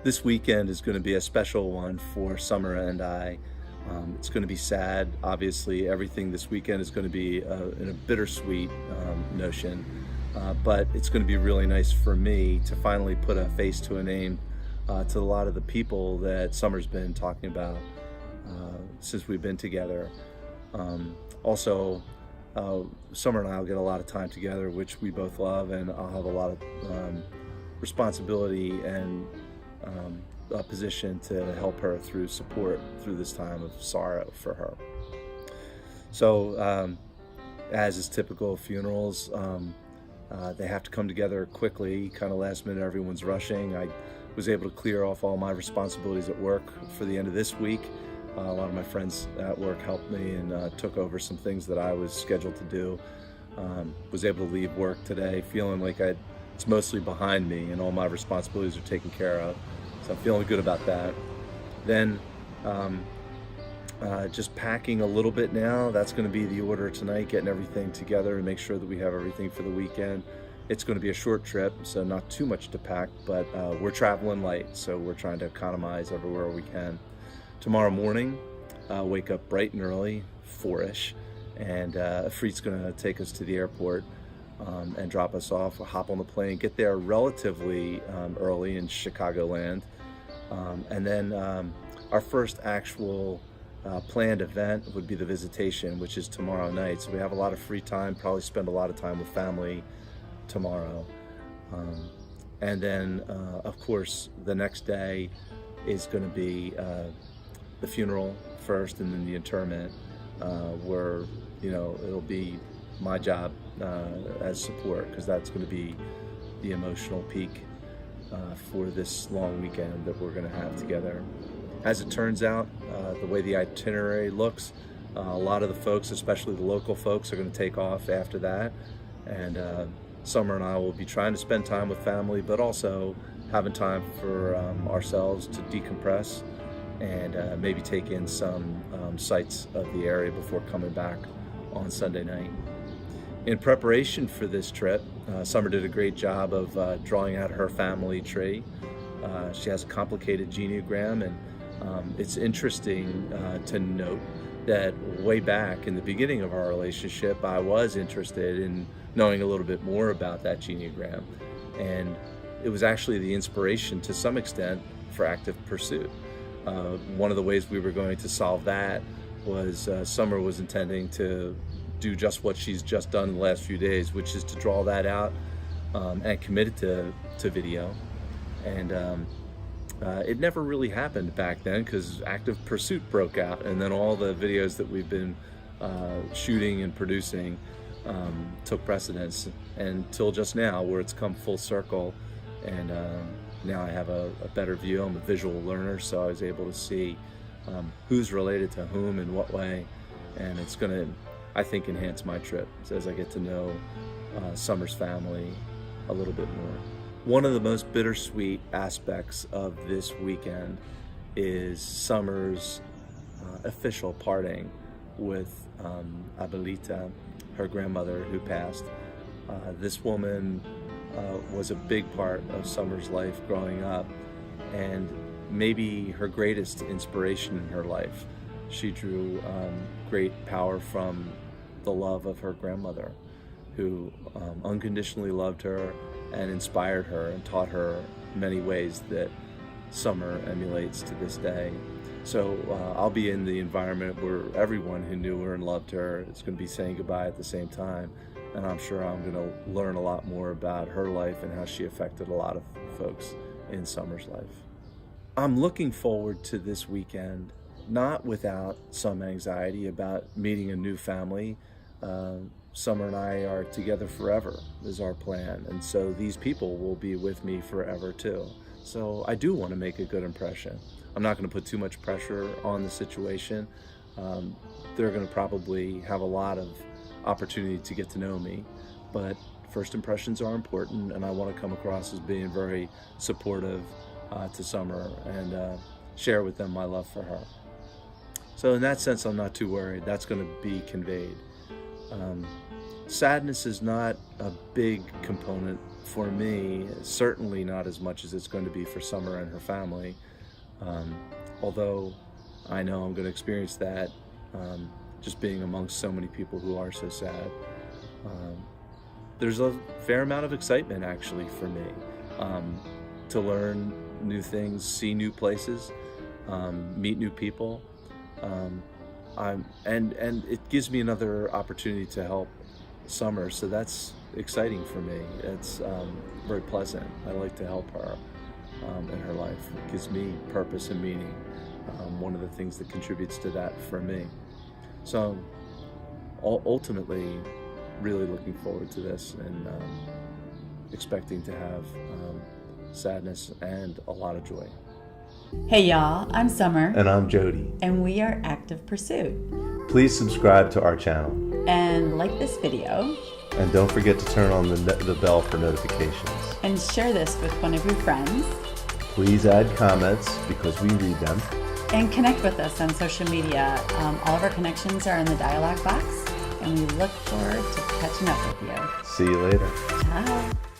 This weekend is going to be a special one for Summer and I. It's going to be sad. Obviously, everything this weekend is going to be in a bittersweet notion, but it's going to be really nice for me to finally put a face to a name to a lot of the people that Summer's been talking about since we've been together. Also, Summer and I will get a lot of time together, which we both love, and I'll have a lot of responsibility and a position to help her through support through this time of sorrow for her. So, as is typical of funerals, they have to come together quickly, kind of last minute. Everyone's rushing. I was able to clear off all my responsibilities at work for the end of this week. A lot of my friends at work helped me and took over some things that I was scheduled to do. Was able to leave work today feeling like it's mostly behind me and all my responsibilities are taken care of. So I'm feeling good about that. Then just packing a little bit now. That's going to be the order tonight, getting everything together to make sure that we have everything for the weekend. It's going to be a short trip, so not too much to pack, but we're traveling light, so we're trying to economize everywhere we can. Tomorrow morning, wake up bright and early, 4-ish, and Freet's going to take us to the airport and drop us off. We'll hop on the plane, get there relatively early in Chicagoland, and then our first actual planned event would be the visitation, which is tomorrow night. So we have a lot of free time, probably spend a lot of time with family tomorrow. And then, of course, the next day is going to be the funeral first and then the interment, where, it'll be my job as support, because that's going to be the emotional peak for this long weekend that we're going to have together. As it turns out, the way the itinerary looks, a lot of the folks, especially the local folks, are going to take off after that, and Summer and I will be trying to spend time with family, but also having time for ourselves to decompress and maybe take in some sights of the area before coming back on Sunday night. In preparation for this trip, Summer did a great job of drawing out her family tree. She has a complicated genealogram, and it's interesting to note that way back in the beginning of our relationship, I was interested in knowing a little bit more about that genealogram, and it was actually the inspiration to some extent for Active Pursuit. One of the ways we were going to solve that was Summer was intending to do just what she's just done in the last few days, which is to draw that out and commit it to video. And it never really happened back then because Active Pursuit broke out, and then all the videos that we've been shooting and producing took precedence until just now, where it's come full circle, and now I have a better view. I'm a visual learner, so I was able to see who's related to whom in what way, and it's going to, I think, enhance my trip as I get to know Summer's family a little bit more. One of the most bittersweet aspects of this weekend is Summer's official parting with Abuelita, her grandmother who passed. This woman was a big part of Summer's life growing up, and maybe her greatest inspiration in her life. She drew great power from the love of her grandmother, who unconditionally loved her and inspired her and taught her many ways that Summer emulates to this day. So I'll be in the environment where everyone who knew her and loved her is going to be saying goodbye at the same time, and I'm sure I'm going to learn a lot more about her life and how she affected a lot of folks in Summer's life. I'm looking forward to this weekend, not without some anxiety about meeting a new family. Summer and I are together forever is our plan, and so these people will be with me forever too. So I do want to make a good impression. I'm not going to put too much pressure on the situation. They're going to probably have a lot of opportunity to get to know me, but first impressions are important, and I want to come across as being very supportive to Summer and share with them my love for her. So in that sense, I'm not too worried. That's going to be conveyed. Sadness is not a big component for me, certainly not as much as it's going to be for Summer and her family. Although I know I'm going to experience that just being amongst so many people who are so sad. There's a fair amount of excitement actually for me to learn new things, see new places, meet new people. And it gives me another opportunity to help Summer, so that's exciting for me. It's very pleasant. I like to help her in her life. It gives me purpose and meaning. One of the things that contributes to that for me. So ultimately, really looking forward to this and expecting to have sadness and a lot of joy. Hey y'all, I'm Summer. And I'm Jody. And we are Active Pursuit. Please subscribe to our channel. And like this video. And don't forget to turn on the bell for notifications. And share this with one of your friends. Please add comments because we read them. And connect with us on social media. All of our connections are in the dialog box. And we look forward to catching up with you. See you later. Ciao.